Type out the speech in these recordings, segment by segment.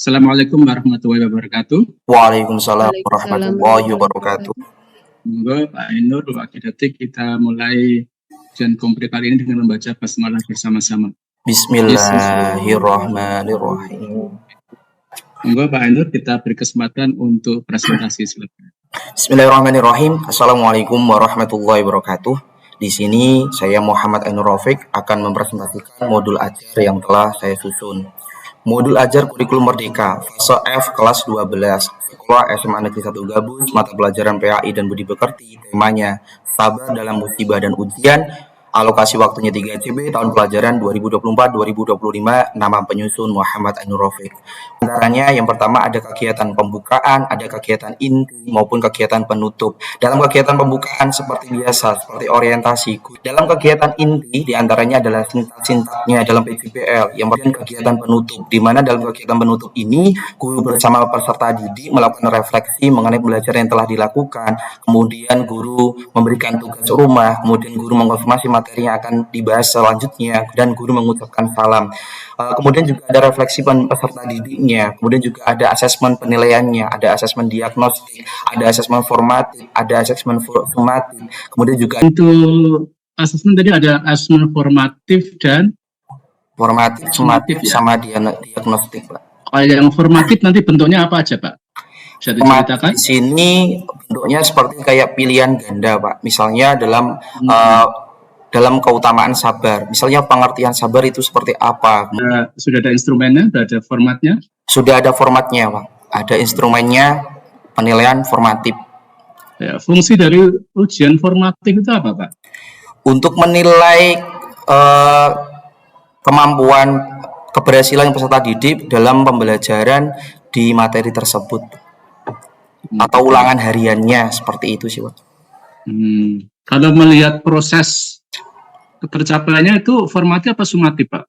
Assalamualaikum warahmatullahi wabarakatuh. Waalaikumsalam Waalaikumsalam warahmatullahi wabarakatuh. Monggo Pak Ainur, wakil detik kita mulai ujian komplit kali ini dengan membaca basmalah bersama-sama. Bismillahirrahmanirrahim. Monggo Pak Ainur, kita beri kesempatan untuk presentasi silakan. Bismillahirrahmanirrahim. Assalamualaikum warahmatullahi wabarakatuh. Di sini saya Muhammad Ainur Rafiq akan mempresentasikan modul ajar yang telah saya susun. Modul ajar kurikulum merdeka, fase F kelas 12, Sekolah SMA Negeri 1 Gabus, mata pelajaran PAI dan Budi Pekerti, temanya sabar dalam musibah dan ujian, alokasi waktunya 3 CB, tahun pelajaran 2024-2025, nama penyusun Muhammad Ainur Rafiq. Antaranya yang pertama ada kegiatan pembukaan, ada kegiatan inti maupun kegiatan penutup. Dalam kegiatan pembukaan seperti biasa, seperti orientasi. Dalam kegiatan inti diantaranya adalah sintak-sintaknya dalam PJPL. Yang kemudian kegiatan penutup, di mana dalam kegiatan penutup ini guru bersama peserta didik melakukan refleksi mengenai pembelajaran yang telah dilakukan. Kemudian guru memberikan tugas rumah, kemudian guru mengkonfirmasi materi yang akan dibahas selanjutnya, dan guru mengucapkan salam. Kemudian juga ada refleksi peserta didiknya, kemudian juga ada asesmen penilaiannya, ada asesmen diagnostik, ada asesmen formatif, ada asesmen sumatif, kemudian juga Untuk asesmen tadi ada asesmen formatif dan formatif, sumatif, ya? sama diagnostik, Pak. Kalau yang formatif nanti bentuknya apa aja, Pak? Bisa diceritakan? Di sini bentuknya seperti kayak pilihan ganda, Pak. Misalnya dalam keutamaan sabar. Misalnya pengertian sabar itu seperti apa? Sudah ada instrumennya, sudah ada formatnya? Sudah ada formatnya, Pak. Ada instrumennya, penilaian formatif. Ya, fungsi dari ujian formatif itu apa, Pak? Untuk menilai kemampuan keberhasilan peserta didik dalam pembelajaran di materi tersebut. Atau ulangan hariannya, seperti itu sih, Pak. Kalau melihat proses tercapaiannya itu formatif apa sumatif, Pak?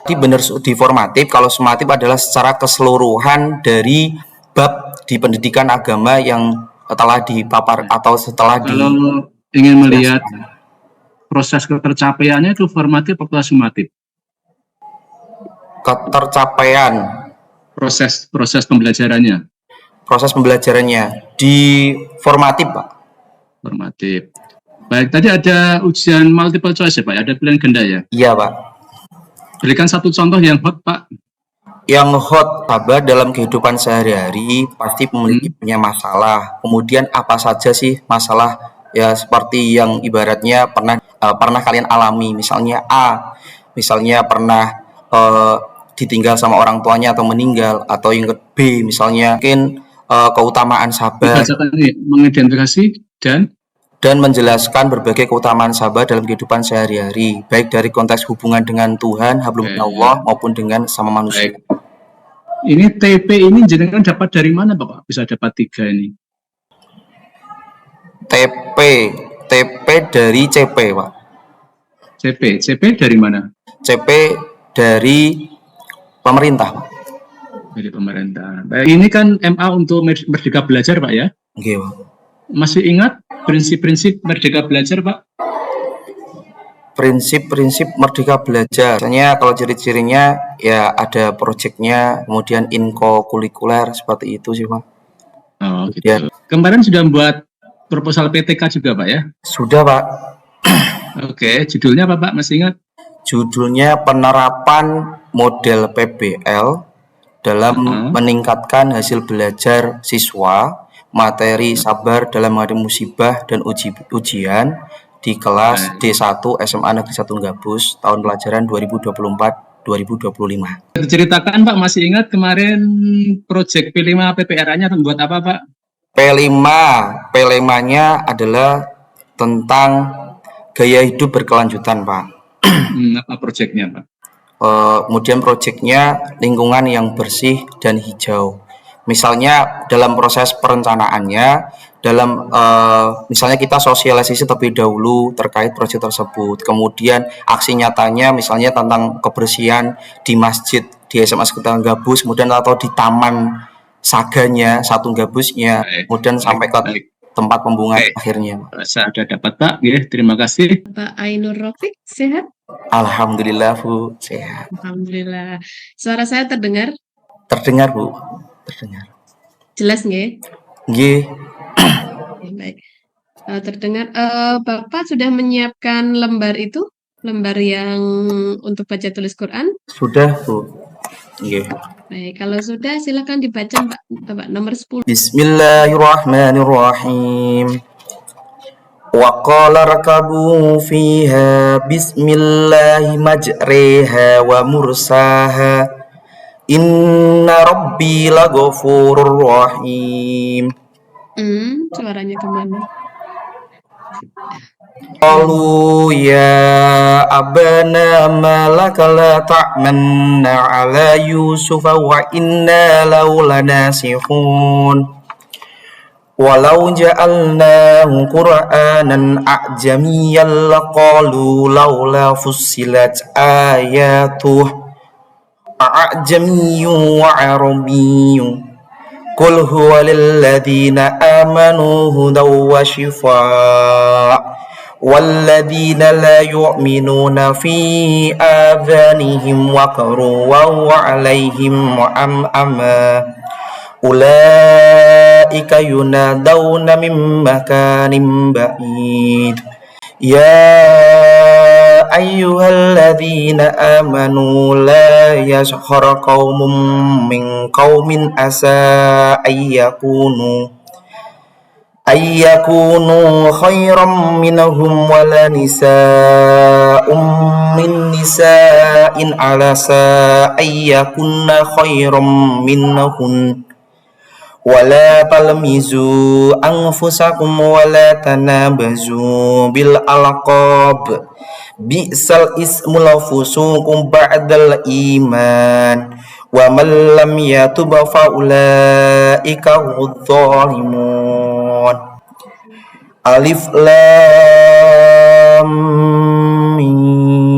Jadi benar di formatif, kalau sumatif adalah secara keseluruhan dari bab di pendidikan agama yang telah dipapar atau setelah Kalau ingin melihat proses ketercapaiannya itu formatif atau sumatif? Ketercapaian Proses pembelajarannya. Proses pembelajarannya di formatif, Pak. Formatif. Baik, tadi ada ujian multiple choice ya, Pak? Ada pilihan ganda ya? Iya, Pak. Berikan satu contoh yang hot, Pak. Yang hot, sabar dalam kehidupan sehari-hari pasti punya masalah. Kemudian apa saja sih masalah ya, seperti yang ibaratnya pernah kalian alami. Misalnya A, misalnya pernah ditinggal sama orang tuanya atau meninggal, atau yang B misalnya mungkin keutamaan sabar. Mengidentifikasi dan menjelaskan berbagai keutamaan sabar dalam kehidupan sehari-hari, baik dari konteks hubungan dengan Tuhan, hablum minallah, maupun dengan sama manusia. Baik. Ini TP ini jenengan dapat dari mana, Bapak? Bisa dapat 3 ini? TP dari CP, Pak. CP dari mana? CP dari pemerintah, Pak. Dari pemerintah. Baik, ini kan MA untuk Merdeka Belajar, Pak ya? Oke, Pak. Masih ingat prinsip-prinsip Merdeka Belajar, Pak? Prinsip-prinsip Merdeka Belajar. Misalnya kalau ciri-cirinya ya ada proyeknya, kemudian inko-kulikuler, seperti itu sih, Pak. Oh, gitu. Kemarin sudah membuat proposal PTK juga, Pak ya? Sudah, Pak. Oke, judulnya apa, Pak? Masih ingat? Judulnya penerapan model PBL dalam meningkatkan hasil belajar siswa, materi sabar dalam menghadapi musibah dan ujian di kelas D1 SMA Negeri 1 Gabus, tahun pelajaran 2024-2025. Diceritakan, Pak, masih ingat kemarin proyek P5 PPRA-nya membuat apa, Pak? P5-nya adalah tentang gaya hidup berkelanjutan, Pak. Apa proyeknya, Pak? Kemudian proyeknya lingkungan yang bersih dan hijau. Misalnya dalam proses perencanaannya, misalnya kita sosialisasi terlebih dahulu terkait proyek tersebut. Kemudian aksi nyatanya misalnya tentang kebersihan di masjid di SMA Sekitar Gabus, kemudian atau di taman saganya Satu Gabusnya, kemudian sampai ke tempat pembuangan akhirnya. Saya sudah dapat, Pak. Ya, terima kasih. Pak Ainur Rafiq, sehat? Alhamdulillah Bu, sehat. Alhamdulillah. Suara saya terdengar Terdengar Bu, terdengar. jelas nggih? Nggih, Oke, baik. Terdengar. Bapak sudah menyiapkan lembar itu? Lembar yang untuk baca tulis Quran? sudah Bu. Nggih. Baik, kalau sudah silakan dibaca Bapak nomor 10. Bismillahirrahmanirrahim. Wa qala rakabu fiha bismillahi majriha wa mursaha. Inna rabbi laghafurur rahim. Suaranya kemana? Qalu ya abana malaka la ta'manna ala yusufa wa inna lahu lanasihun. Walau ja'alnahu qur'anan a'jamiyyan laqalu laula fussilat ayatuh a'jamiyyun wa arabiyyun. Qul huwa lilladzina amanu hudaw wa shifaa والذين لا يؤمنون في آذانهم وقر وهو عليهم أعمى أولئك ينادون من مكان بعيد يا أيها الذين آمنوا لا يسخر قوم من قوم عسى أن يكونوا خيرا منهم ولا نساء من نساء عسى أن يكن خيرا منهن ولا تلمزوا أنفسكم ولا تنابزوا بالألقاب بئس الاسم الفسوق بعد الإيمان ومن لم يتب فأولئك هم الظالمون Alif Lam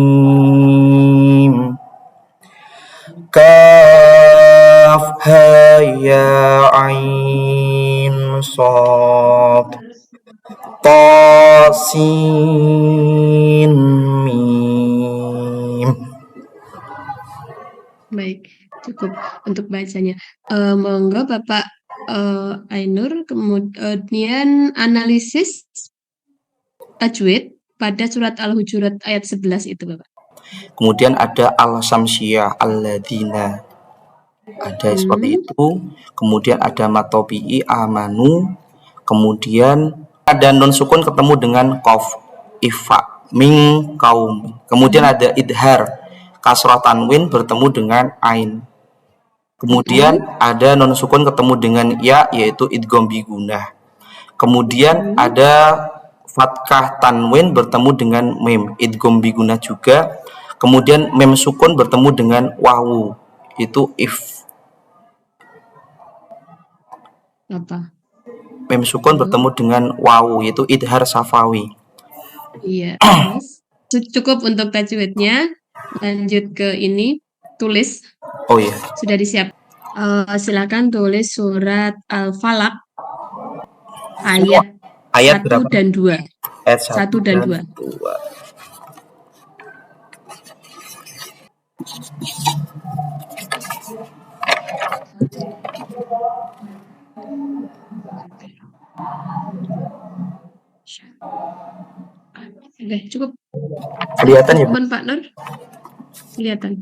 Mim Kaf Ha Ya Ain Sad Ta Sin Mim. Baik, cukup untuk bacanya. Monggo Bapak Ainur, kemudian analisis tajwid pada surat Al-Hujurat ayat 11 itu Bapak. Kemudian ada al-samsiyah alladzina, ada seperti itu. Kemudian ada matobi'i amanu. Kemudian ada nun sukun ketemu dengan qaf ifa min kaum. Kemudian ada idhar kasrah tanwin bertemu dengan ain. Kemudian ada non sukun ketemu dengan ya, yaitu idgham bigunah. Kemudian ada fathah tanwin bertemu dengan mim, idgham bigunah juga. Kemudian mim sukun bertemu dengan wawu, itu if. Apa? Mim sukun bertemu dengan wawu, yaitu idhar safawi. Iya, cukup untuk tajwidnya. Lanjut ke ini, tulis. Oh iya. Sudah disiap. Silakan tulis surat Al-Falaq ayat 1 berapa? dan 2. Ayat 1 dan 2. Oke, cukup. Kelihatan ya, Pak Nur? Kelihatan.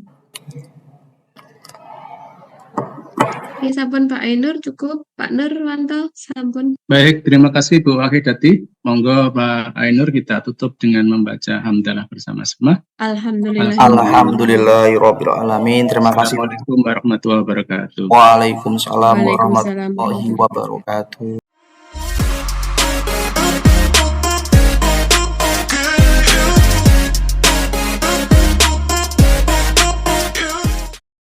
Ya, sampun Pak Ainur, cukup. Pak Nur, Wanto, sampun. Baik, terima kasih Bu Wahidati. Monggo Pak Ainur kita tutup dengan membaca hamdalah bersama-sama. Alhamdulillah. Alhamdulillahirabbil alamin. Terima kasih. Assalamualaikum warahmatullahi wabarakatuh. Waalaikumsalam warahmatullahi wabarakatuh.